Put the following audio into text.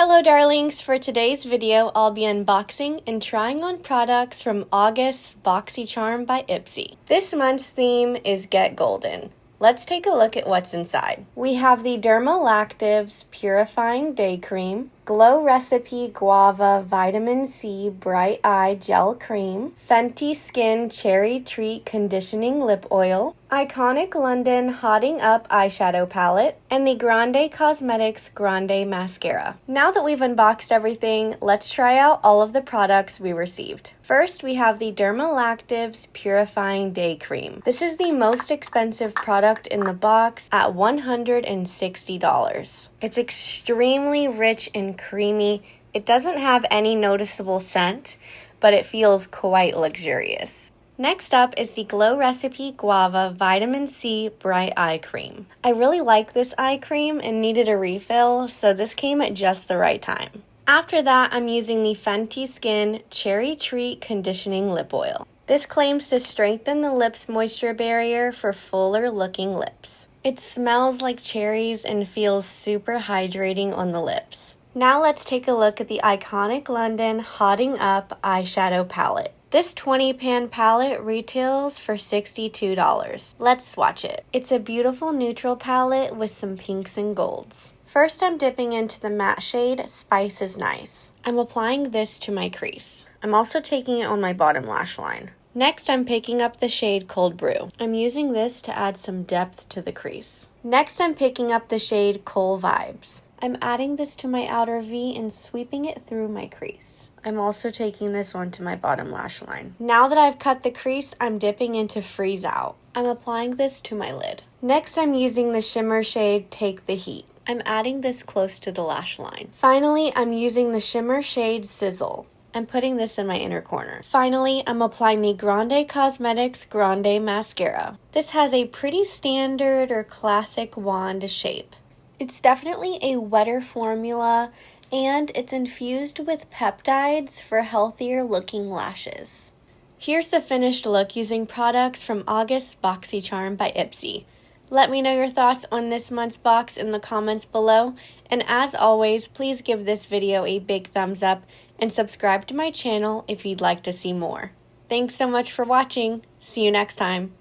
Hello darlings, for today's video I'll be unboxing and trying on products from August's Boxycharm by Ipsy. This month's theme is Get Golden. Let's take a look at what's inside. We have the Dermalactives Purifying Day Cream, Glow Recipe Guava Vitamin C Bright Eye Gel Cream, Fenty Skin Cherry Treat Conditioning Lip Oil, Iconic London Hotting Up Eyeshadow Palette, and the Grande Cosmetics Grande Mascara. Now that we've unboxed everything, let's try out all of the products we received. First, we have the Dermalactives Purifying Day Cream. This is the most expensive product in the box at $160. It's extremely rich and creamy. It doesn't have any noticeable scent, but it feels quite luxurious. Next up is the Glow Recipe Guava Vitamin C Bright Eye Cream. I really like this eye cream and needed a refill, so this came at just the right time. After that, I'm using the Fenty Skin Cherry Treat Conditioning Lip Oil. This claims to strengthen the lips' moisture barrier for fuller looking lips. It smells like cherries and feels super hydrating on the lips. Now let's take a look at the Iconic London Hotting Up Eyeshadow Palette. This 20-pan palette retails for $62. Let's swatch it. It's a beautiful neutral palette with some pinks and golds. First, I'm dipping into the matte shade Spice is Nice. I'm applying this to my crease. I'm also taking it on my bottom lash line. Next, I'm picking up the shade Cold Brew. I'm using this to add some depth to the crease. Next, I'm picking up the shade Cool Vibes. I'm adding this to my outer V and sweeping it through my crease. I'm also taking this onto my bottom lash line. Now that I've cut the crease, I'm dipping into Freeze Out. I'm applying this to my lid. Next, I'm using the shimmer shade Take the Heat. I'm adding this close to the lash line. Finally, I'm using the shimmer shade Sizzle. I'm putting this in my inner corner. Finally, I'm applying the Grande Cosmetics Grande Mascara. This has a pretty standard or classic wand shape. It's definitely a wetter formula, and it's infused with peptides for healthier looking lashes. Here's the finished look using products from August's Boxycharm by Ipsy. Let me know your thoughts on this month's box in the comments below, and as always, please give this video a big thumbs up and subscribe to my channel if you'd like to see more. Thanks so much for watching. See you next time.